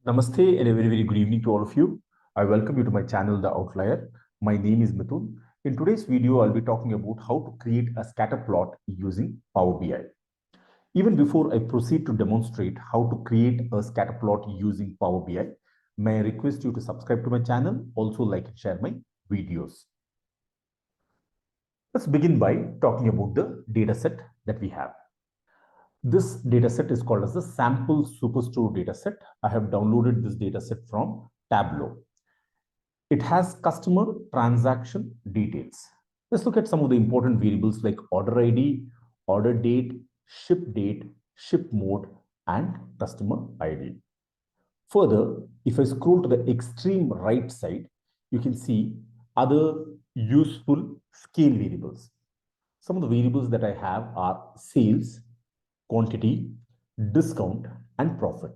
Namaste and a very good evening to all of you. I welcome you to my channel, The Outlier. My name is Mithun. In today's video, I'll be talking about how to create a scatter plot using Power BI. Even before I proceed to demonstrate how to create a scatter plot using Power BI, may I request you to subscribe to my channel, also like and share my videos. Let's begin by talking about the dataset that we have. This dataset is called as the sample superstore dataset. I have downloaded this dataset from Tableau. It has customer transaction details. Let's look at some of the important variables like order ID, order date, ship mode, and customer ID. Further, if I scroll to the extreme right side, you can see other useful scale variables. Some of the variables that I have are sales, quantity, discount, and profit.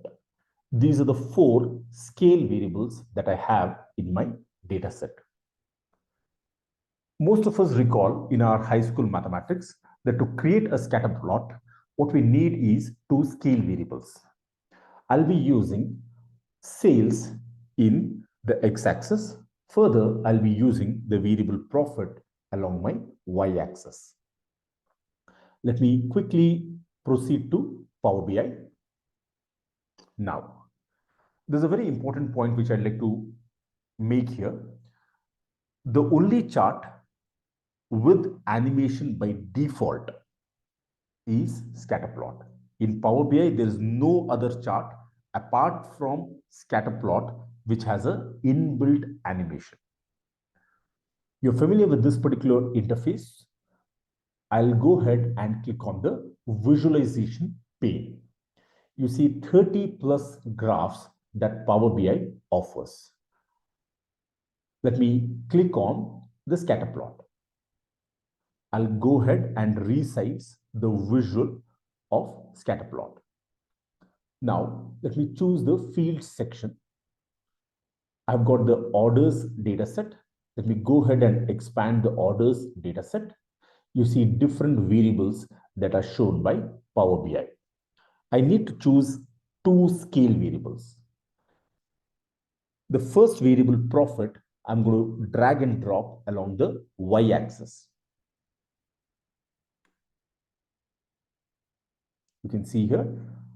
These are the four scale variables that I have in my data set. Most of us recall in our high school mathematics that to create a scatter plot, what we need is two scale variables. I'll be using sales in the x-axis. Further, I'll be using the variable profit along my y-axis. Let me quickly proceed to Power BI. Now, there's a very important point which I'd like to make here. The only chart with animation by default is Scatterplot. In Power BI, there is no other chart apart from Scatterplot which has an inbuilt animation. You're familiar with this particular interface. I'll go ahead and click on the visualization pane. You see 30 plus graphs that Power BI offers. Let me click on the scatter plot. I'll go ahead and resize the visual of scatter plot. Now, let me choose the fields section. I've got the orders dataset. Let me go ahead and expand the orders dataset. You see different variables that are shown by Power BI. I need to choose two scale variables. The first variable profit, I'm going to drag and drop along the y-axis. You can see here,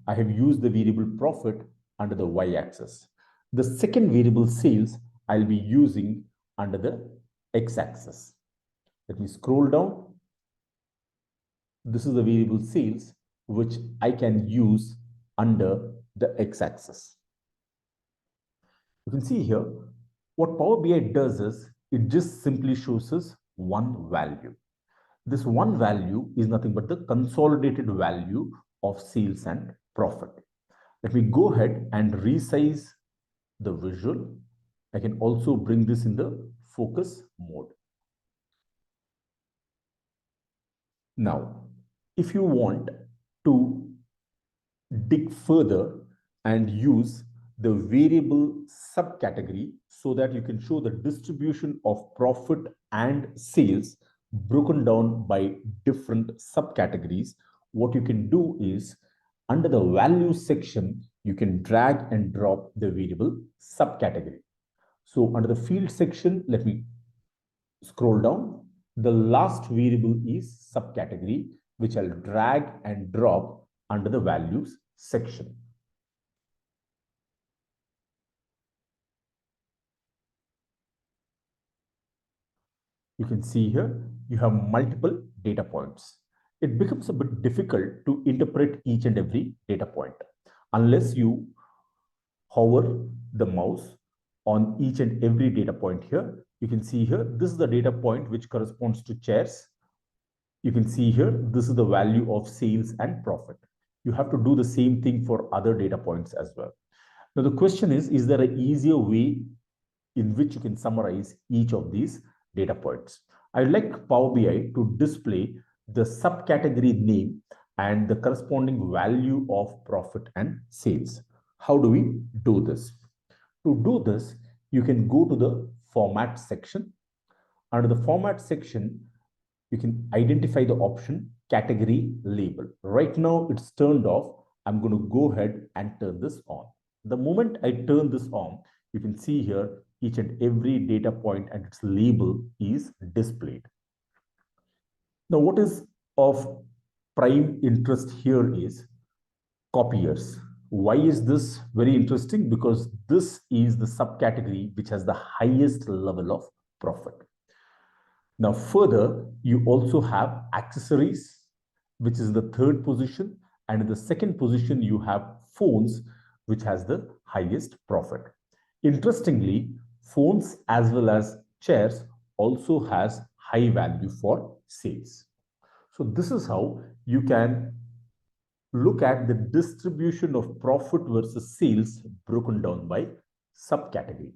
I have used the variable profit under the y-axis. The second variable sales, I'll be using under the x-axis. Let me scroll down. This is the variable sales, which I can use under the x-axis. You can see here, what Power BI does is, it just simply shows us one value. This one value is nothing but the consolidated value of sales and profit. Let me go ahead and resize the visual. I can also bring this in the focus mode. Now, if you want to dig further and use the variable subcategory so that you can show the distribution of profit and sales broken down by different subcategories, what you can do is under the value section, you can drag and drop the variable subcategory. So under the field section, let me scroll down. The last variable is subcategory, which I'll drag and drop under the values section. You can see here, you have multiple data points. It becomes a bit difficult to interpret each and every data point unless you hover the mouse on each and every data point here. You can see here, this is the data point which corresponds to chairs. You can see here, this is the value of sales and profit. You have to do the same thing for other data points as well. Now the question is there an easier way in which you can summarize each of these data points? I'd like Power BI to display the subcategory name and the corresponding value of profit and sales. How do we do this? To do this, you can go to the format section. Under the format section, you can identify the option category label. Right now it's turned off. I'm going to go ahead and turn this on. The moment I turn this on, you can see here each and every data point and its label is displayed. Now, what is of prime interest here is copiers. Why is this very interesting? Because this is the subcategory which has the highest level of profit. Now, further, you also have accessories, which is the third position. And in the second position, you have phones, which has the highest profit. Interestingly, phones as well as chairs also has high value for sales. So this is how you can look at the distribution of profit versus sales broken down by subcategory.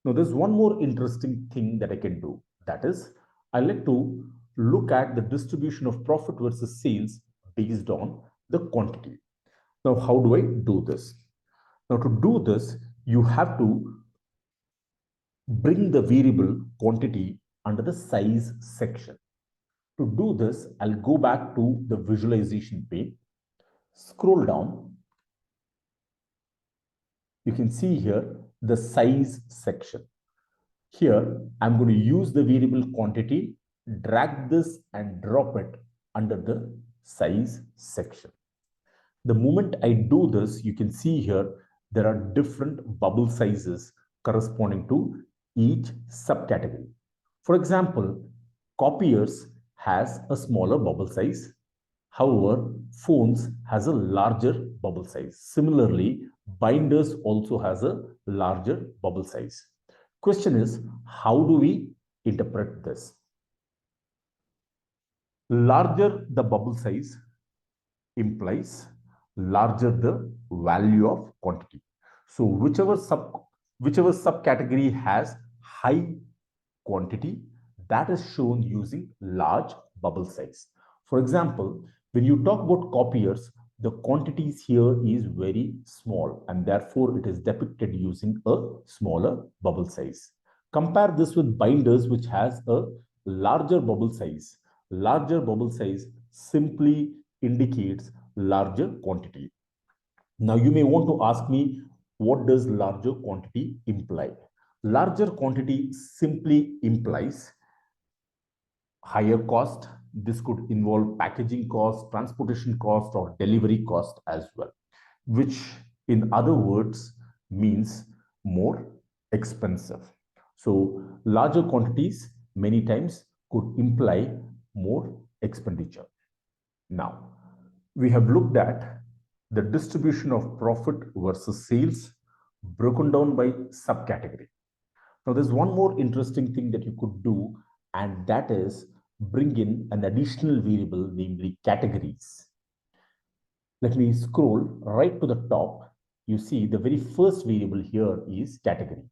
Now, there's one more interesting thing that I can do. That is, I like to look at the distribution of profit versus sales based on the quantity. Now, how do I do this? Now, to do this, you have to bring the variable quantity under the size section. To do this, I'll go back to the visualization pane, scroll down. You can see here the size section. Here, I'm going to use the variable quantity, drag this and drop it under the size section. The moment I do this, you can see here, there are different bubble sizes corresponding to each subcategory. For example, copiers has a smaller bubble size. However, phones has a larger bubble size. Similarly, binders also has a larger bubble size. Question is, how do we interpret this? Larger the bubble size implies larger the value of quantity. So whichever subcategory has high quantity, that is shown using large bubble size. For example, when you talk about copiers, the quantities here is very small and therefore it is depicted using a smaller bubble size. Compare this with binders, which has a larger bubble size. Larger bubble size simply indicates larger quantity. Now, you may want to ask me, what does larger quantity imply? Larger quantity simply implies higher cost. This could involve packaging cost, transportation cost, or delivery cost as well, which in other words means more expensive. So larger quantities many times could imply more expenditure. Now, we have looked at the distribution of profit versus sales broken down by subcategory. Now, there's one more interesting thing that you could do, and that is bring in an additional variable, namely categories. Let me scroll right to the top. You see the very first variable here is category.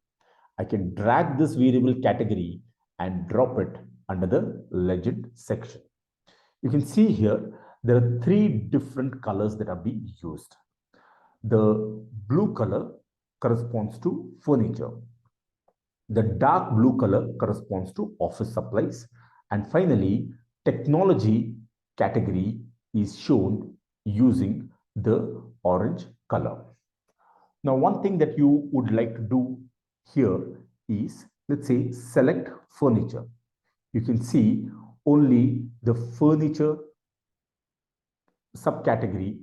I can drag this variable category and drop it under the legend section. You can see here there are three different colors that are being used. The blue color corresponds to furniture. The dark blue color corresponds to office supplies. And finally, technology category is shown using the orange color. Now, one thing that you would like to do here is, let's say, select furniture. You can see only the furniture subcategory,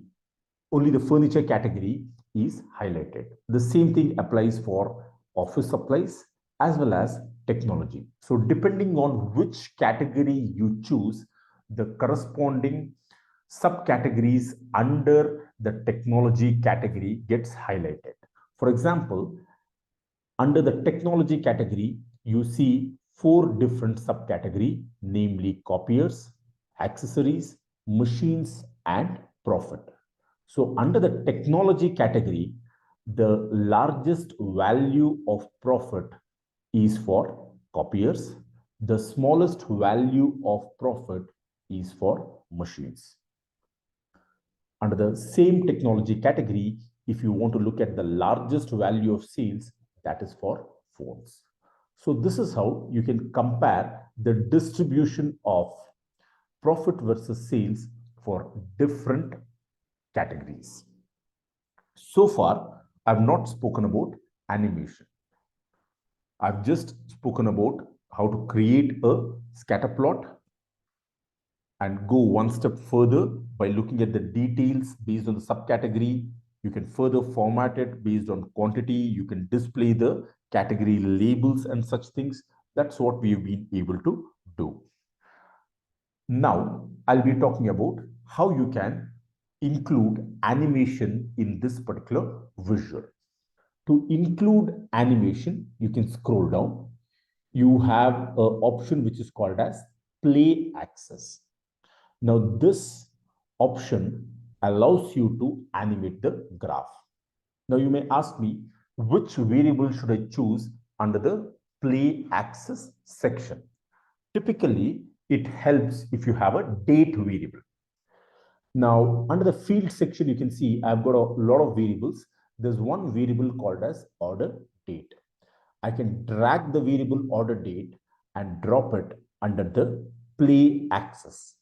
only the furniture category is highlighted. The same thing applies for office supplies as well as technology. So depending on which category you choose, the corresponding subcategories under the technology category gets highlighted. For example, under the technology category, you see 4 different subcategories, namely copiers, accessories, machines, and profit. So under the technology category, the largest value of profit is for copiers. The smallest value of profit is for machines. Under the same technology category, if you want to look at the largest value of sales, that is for phones. So this is how you can compare the distribution of profit versus sales for different categories. So far, I've not spoken about animation. I've just spoken about how to create a scatter plot and go one step further by looking at the details based on the subcategory. You can further format it based on quantity. You can display the category labels and such things. That's what we've been able to do. Now, I'll be talking about how you can include animation in this particular visual. To include animation, you can scroll down. You have an option which is called as play access. Now, this option allows you to animate the graph. Now, you may ask me, which variable should I choose under the play access section? Typically, it helps if you have a date variable. Now, under the field section, you can see I've got a lot of variables. There's one variable called as order date. I can drag the variable order date and drop it under the play axis.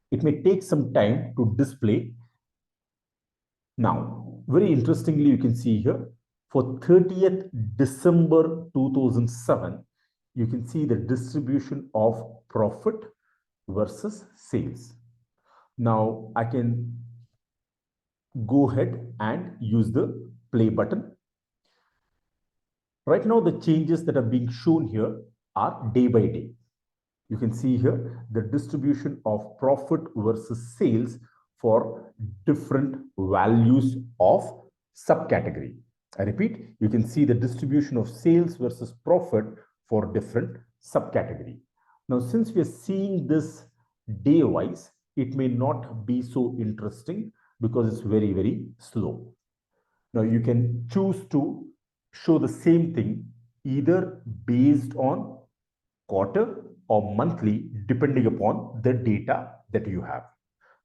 It may take some time to display. Now, very interestingly, you can see here for 30th December 2007, you can see the distribution of profit versus sales. Now, I can go ahead and use the play button. Right now, the changes that are being shown here are day by day. You can see here the distribution of profit versus sales for different values of subcategory. I repeat, you can see the distribution of sales versus profit for different subcategory. Now, since we are seeing this day wise, it may not be so interesting because it's very, very slow. Now, you can choose to show the same thing either based on quarter or monthly, depending upon the data that you have.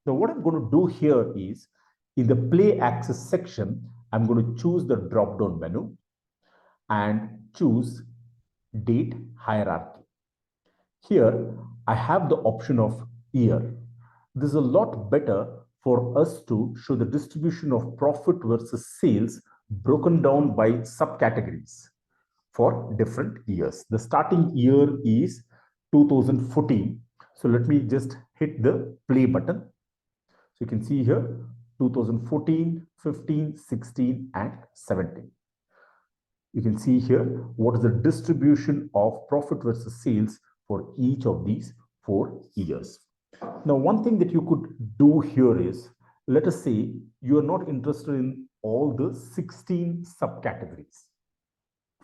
Now, what I'm going to do here is in the play access section, I'm going to choose the drop down menu and choose date hierarchy. Here, I have the option of year. This is a lot better for us to show the distribution of profit versus sales broken down by subcategories for different years. The starting year is 2014. So let me just hit the play button. So you can see here 2014, 15, 16 and 17. You can see here what is the distribution of profit versus sales for each of these 4 years. Now, one thing that you could do here is, let us say you are not interested in all the 16 subcategories.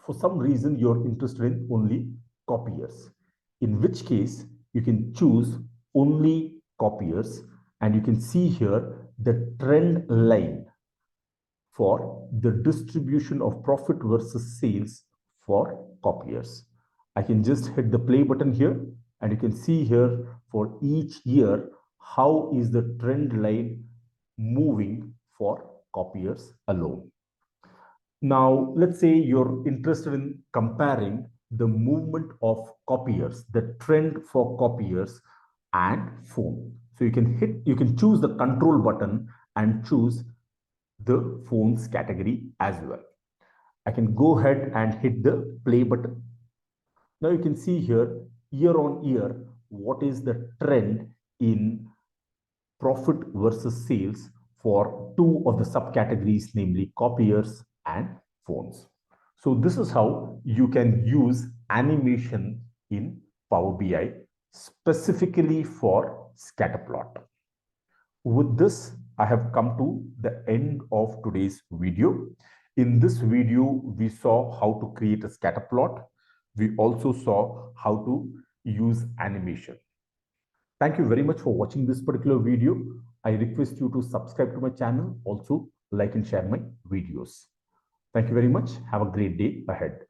For some reason, you're interested in only copiers, in which case you can choose only copiers, and you can see here the trend line for the distribution of profit versus sales for copiers. I can just hit the play button here, and you can see here for each year how is the trend line moving for copiers alone. Now, let's say you're interested in comparing the movement of copiers, the trend for copiers and phone. So you can choose the control button and choose the phones category as well. I can go ahead and hit the play button. Now you can see here year on year what is the trend in profit versus sales for 2 of the subcategories, namely copiers and phones. So this is how you can use animation in Power BI specifically for Scatterplot. With this, I have come to the end of today's video. In this video, we saw how to create a scatter plot. We also saw how to use animation. Thank you very much for watching this particular video. I request you to subscribe to my channel. Also, like and share my videos. Thank you very much. Have a great day ahead.